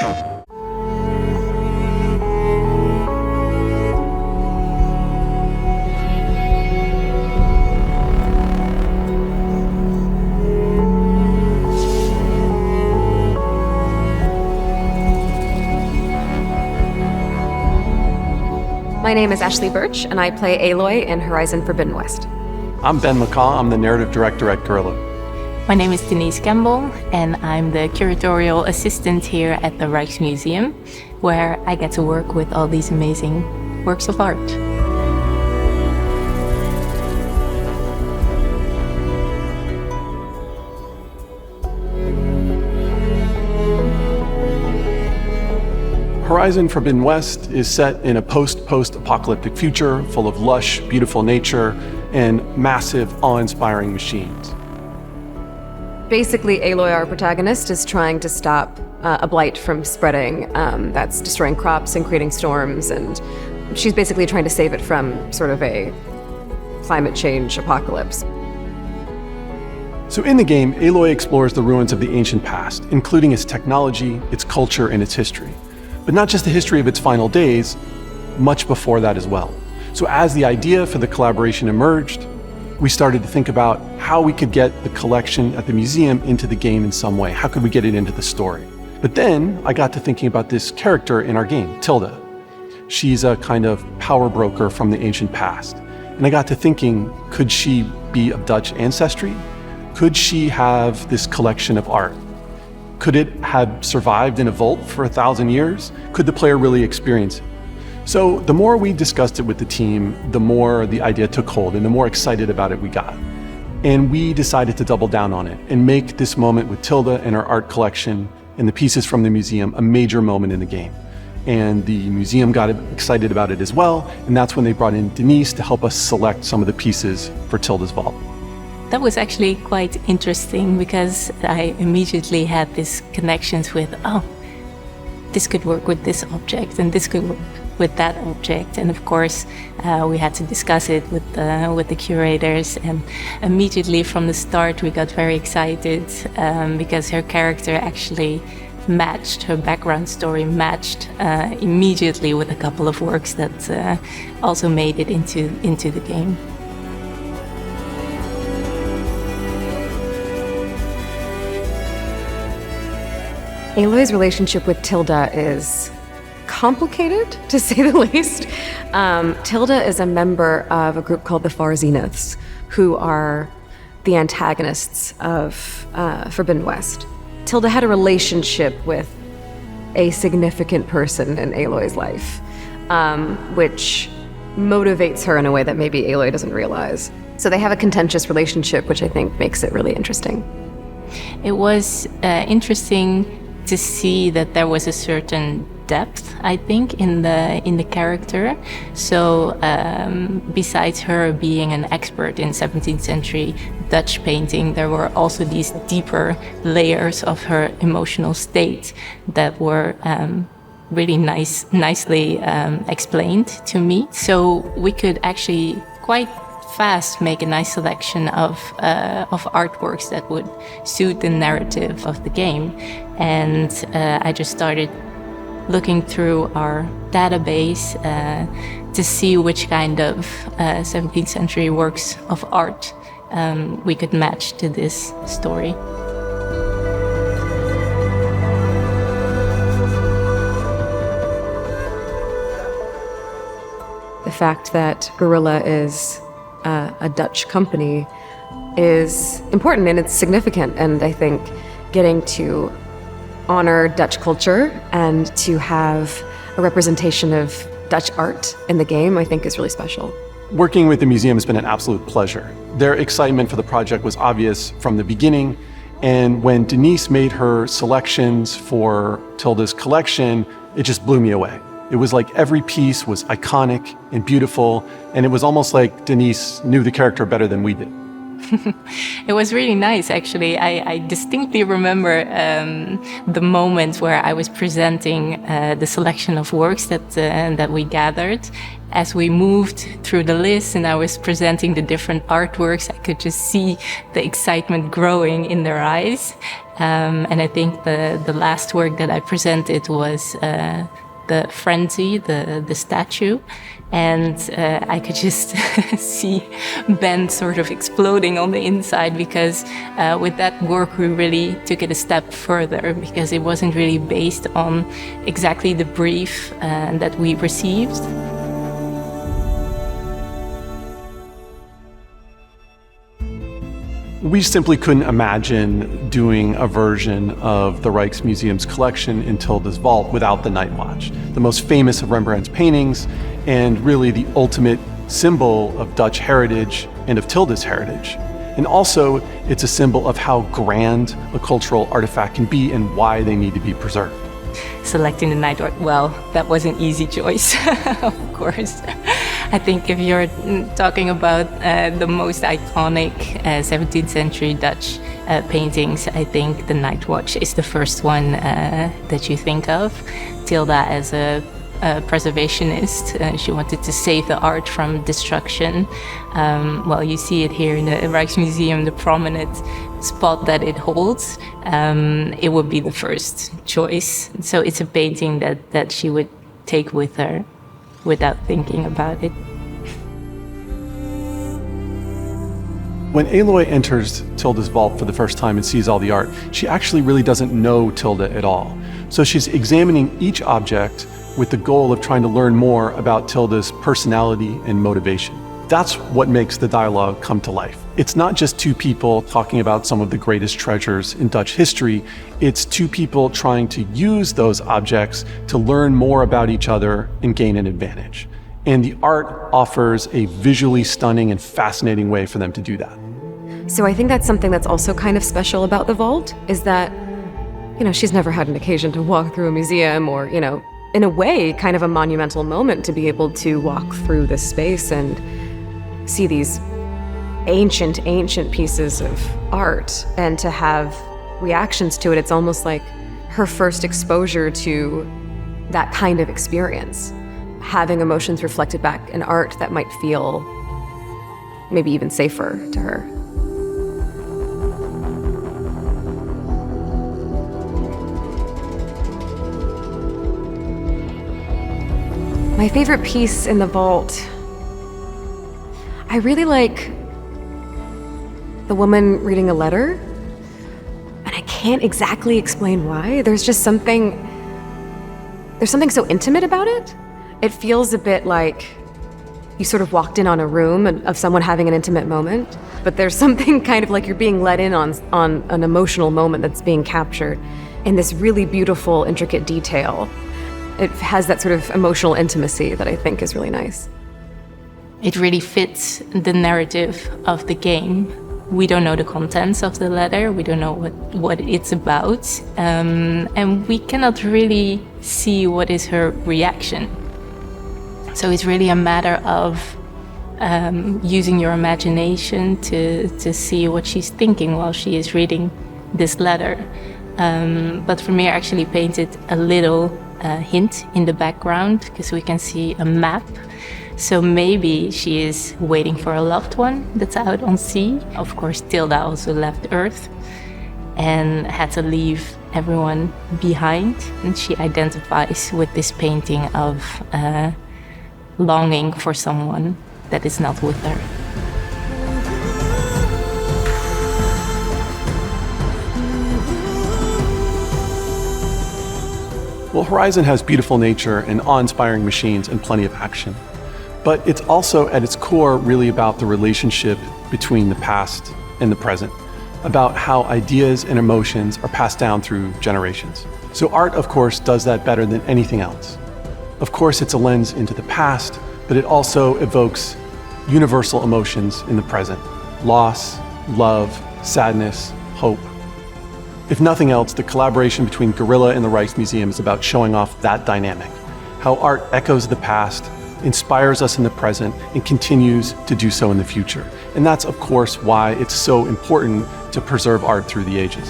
My name is Ashley Birch, and I play Aloy in Horizon Forbidden West. I'm Ben McCaw. I'm the narrative director at Gorilla. My name is Denise Campbell, and I'm the curatorial assistant here at the Rijksmuseum, where I get to work with all these amazing works of art. Horizon Forbidden West is set in a post-apocalyptic future full of lush, beautiful nature and massive, awe-inspiring machines. Basically, Aloy, our protagonist, is trying to stop a blight from spreading that's destroying crops and creating storms, and she's basically trying to save it from sort of a climate change apocalypse. So in the game, Aloy explores the ruins of the ancient past, including its technology, its culture, and its history. But not just the history of its final days, much before that as well. So as the idea for the collaboration emerged, we started to think about how we could get the collection at the museum into the game in some way. How could we get it into the story? But then I got to thinking about this character in our game, Tilda. She's a kind of power broker from the ancient past. And I got to thinking, could she be of Dutch ancestry? Could she have this collection of art? Could it have survived in a vault for 1,000 years? Could the player really experience it? So the more we discussed it with the team, the more the idea took hold and the more excited about it we got. And we decided to double down on it and make this moment with Tilda and her art collection and the pieces from the museum a major moment in the game. And the museum got excited about it as well, and that's when they brought in Denise to help us select some of the pieces for Tilda's vault. That was actually quite interesting because I immediately had these connections with, oh, this could work with this object and this could work with that object. And of course, we had to discuss it with the curators. And immediately from the start, we got very excited because her character actually matched, her background story matched immediately with a couple of works that also made it into the game. Aloy's relationship with Tilda is complicated, to say the least. Tilda is a member of a group called the Far Zeniths, who are the antagonists of Forbidden West. Tilda had a relationship with a significant person in Aloy's life, which motivates her in a way that maybe Aloy doesn't realize. So they have a contentious relationship, which I think makes it really interesting. It was interesting to see that there was a certain depth, I think, in the character. So besides her being an expert in 17th century Dutch painting, there were also these deeper layers of her emotional state that were really nicely explained to me. So we could actually quite fast make a nice selection of artworks that would suit the narrative of the game. And I just started looking through our database to see which kind of 17th century works of art we could match to this story. The fact that Gorilla is a Dutch company is important and it's significant, and I think getting to honor Dutch culture and to have a representation of Dutch art in the game, I think is really special. Working with the museum has been an absolute pleasure. Their excitement for the project was obvious from the beginning, and when Denise made her selections for Tilda's collection, it just blew me away. It was like every piece was iconic and beautiful, and it was almost like Denise knew the character better than we did. It was really nice, actually. I distinctly remember the moment where I was presenting the selection of works that we gathered. As we moved through the list and I was presenting the different artworks, I could just see the excitement growing in their eyes. And I think the last work that I presented was the Frenzy, the statue. And I could just see Ben sort of exploding on the inside, because with that work we really took it a step further, because it wasn't really based on exactly the brief that we received. We simply couldn't imagine doing a version of the Rijksmuseum's collection in Tilda's vault without the Night Watch, the most famous of Rembrandt's paintings, and really the ultimate symbol of Dutch heritage and of Tilda's heritage. And also, it's a symbol of how grand a cultural artifact can be and why they need to be preserved. Selecting the Night Watch, well, that was an easy choice, of course. I think if you're talking about the most iconic 17th century Dutch paintings, I think the Night Watch is the first one that you think of. Tilda as a preservationist, she wanted to save the art from destruction. Well, you see it here in the Rijksmuseum, the prominent spot that it holds. It would be the first choice. So it's a painting that she would take with her without thinking about it. When Aloy enters Tilda's vault for the first time and sees all the art, she actually really doesn't know Tilda at all. So she's examining each object with the goal of trying to learn more about Tilda's personality and motivation. That's what makes the dialogue come to life. It's not just two people talking about some of the greatest treasures in Dutch history. It's two people trying to use those objects to learn more about each other and gain an advantage. And the art offers a visually stunning and fascinating way for them to do that. So I think that's something that's also kind of special about the vault, is that, she's never had an occasion to walk through a museum or, in a way, kind of a monumental moment to be able to walk through this space and see these ancient pieces of art and to have reactions to it. It's almost like her first exposure to that kind of experience, having emotions reflected back in art that might feel maybe even safer to her. My favorite piece in the vault, I really like the woman reading a letter, and I can't exactly explain why. There's something so intimate about it. It feels a bit like you sort of walked in on a room of someone having an intimate moment, but there's something kind of like you're being let in on an emotional moment that's being captured in this really beautiful, intricate detail. It has that sort of emotional intimacy that I think is really nice. It really fits the narrative of the game. We don't know the contents of the letter, we don't know what it's about, and we cannot really see what is her reaction. So it's really a matter of using your imagination to see what she's thinking while she is reading this letter. But for me, I actually painted a little hint in the background, because we can see a map. So maybe she is waiting for a loved one that's out on sea. Of course, Tilda also left Earth and had to leave everyone behind. And she identifies with this painting of longing for someone that is not with her. Well, Horizon has beautiful nature and awe-inspiring machines and plenty of action. But it's also, at its core, really about the relationship between the past and the present, about how ideas and emotions are passed down through generations. So art, of course, does that better than anything else. Of course, it's a lens into the past, but it also evokes universal emotions in the present: loss, love, sadness, hope. If nothing else, the collaboration between Guerrilla and the Rijksmuseum is about showing off that dynamic, how art echoes the past, inspires us in the present, and continues to do so in the future. And that's, of course, why it's so important to preserve art through the ages.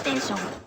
テーション